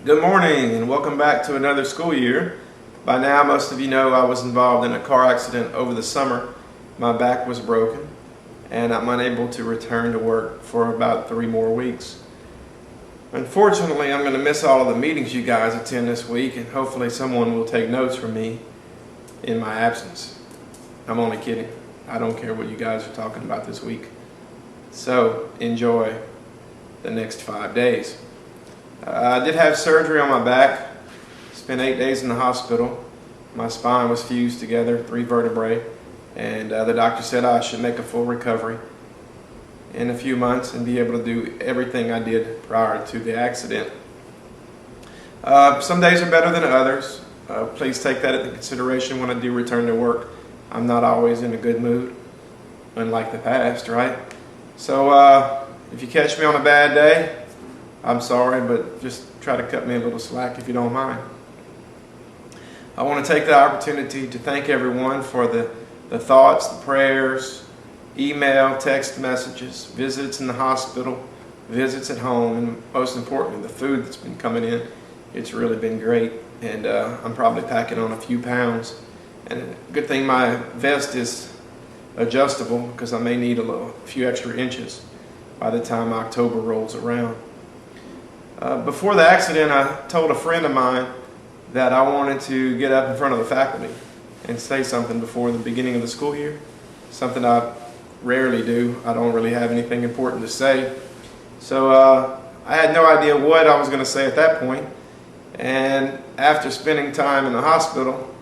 Good morning and welcome back to another school year. By now most of you know I was involved in a car accident over the summer. My back was broken and I'm unable to return to work for about 3 more weeks. Unfortunately, I'm going to miss all of the meetings you guys attend this week, and hopefully someone will take notes from me in my absence. I'm only kidding. I don't care what you guys are talking about this week. So enjoy the next 5 days. I did have surgery on my back. Spent 8 days in the hospital. My spine was fused together, 3 vertebrae, and the doctor said I should make a full recovery in a few months and be able to do everything I did prior to the accident. Some days are better than others. Please take that into consideration when I do return to work. I'm not always in a good mood, unlike the past, right? So if you catch me on a bad day, I'm sorry, but just try to cut me a little slack if you don't mind. I want to take the opportunity to thank everyone for the thoughts, the prayers, email, text messages, visits in the hospital, visits at home, and most importantly, the food that's been coming in. It's really been great, and I'm probably packing on a few pounds. And good thing my vest is adjustable because I may need a few extra inches by the time October rolls around. Before the accident, I told a friend of mine that I wanted to get up in front of the faculty and say something before the beginning of the school year, something I rarely do. I don't really have anything important to say. So I had no idea what I was going to say at that point. And after spending time in the hospital,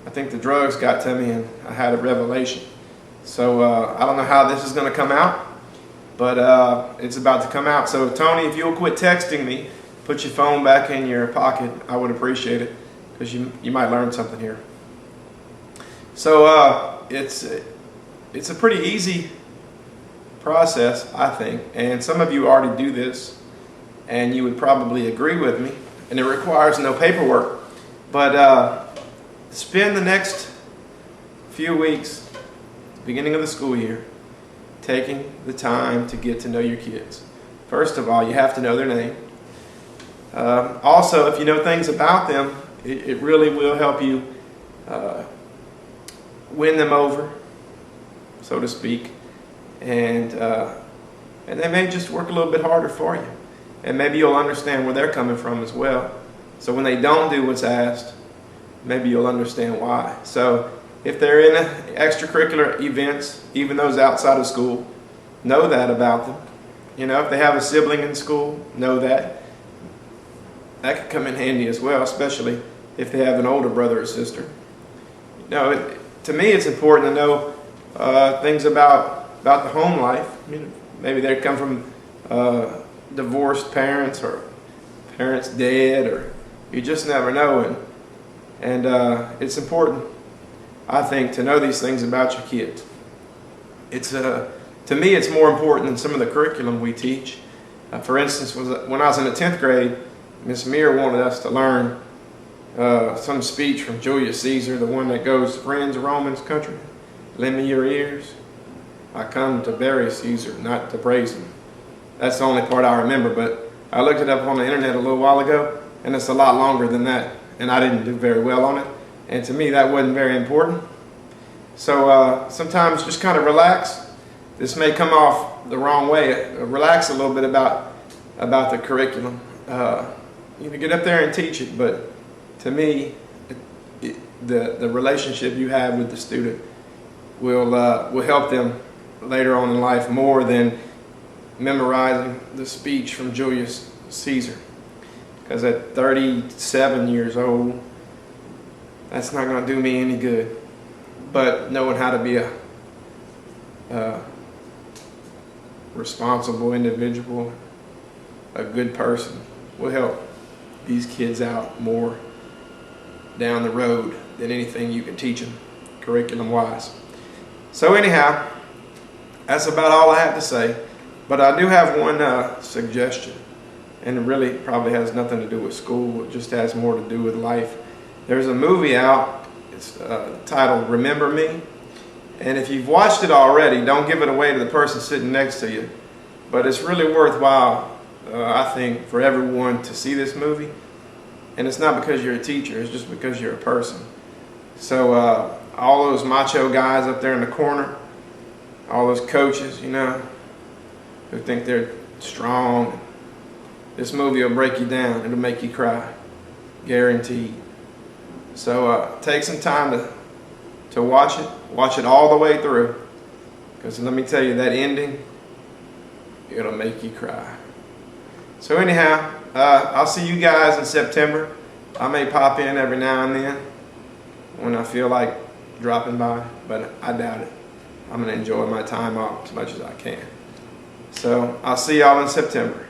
I think the drugs got to me and I had a revelation. So I don't know how this is going to come out, but it's about to come out. So Tony, if you'll quit texting me, put your phone back in your pocket, I would appreciate it, because you might learn something here. So it's a pretty easy process, I think, and some of you already do this, and you would probably agree with me, and it requires no paperwork. But spend the next few weeks, beginning of the school year, taking the time to get to know your kids. First of all, you have to know their name. Also, if you know things about them, it really will help you win them over, so to speak, and they may just work a little bit harder for you, and maybe you'll understand where they're coming from as well. So when they don't do what's asked, maybe you'll understand why. So if they're in extracurricular events, even those outside of school, know that about them. You know, if they have a sibling in school, know that. That could come in handy as well, especially if they have an older brother or sister. You know, to me, it's important to know things about the home life. I mean, maybe they come from divorced parents or parents dead, or you just never know. And it's important, I think, to know these things about your kids. It's to me, it's more important than some of the curriculum we teach. For instance, when I was in the 10th grade, Miss Meir wanted us to learn some speech from Julius Caesar, the one that goes, "Friends, Romans, country, lend me your ears. I come to bury Caesar, not to praise him." That's the only part I remember, but I looked it up on the internet a little while ago, and it's a lot longer than that, and I didn't do very well on it. And to me, that wasn't very important. So sometimes just kind of relax. This may come off the wrong way. Relax a little bit about the curriculum. You can get up there and teach it, but to me, the relationship you have with the student will help them later on in life more than memorizing the speech from Julius Caesar. Because at 37 years old, that's not going to do me any good. But knowing how to be a responsible individual, a good person, will help these kids out more down the road than anything you can teach them curriculum-wise. So anyhow, that's about all I have to say. But I do have one suggestion, and it really probably has nothing to do with school. It just has more to do with life. There's a movie out. It's titled Remember Me. And if you've watched it already, don't give it away to the person sitting next to you. But it's really worthwhile, I think, for everyone to see this movie And it's not because you're a teacher, it's just because you're a person. So all those macho guys up there in the corner, all those coaches, you know, who think they're strong, this movie will break you down. It'll make you cry, guaranteed. So take some time to watch it all the way through, because let me tell you, that ending, it'll make you cry. So anyhow, I'll see you guys in September. I may pop in every now and then when I feel like dropping by, but I doubt it. I'm going to enjoy my time off as much as I can. So I'll see y'all in September.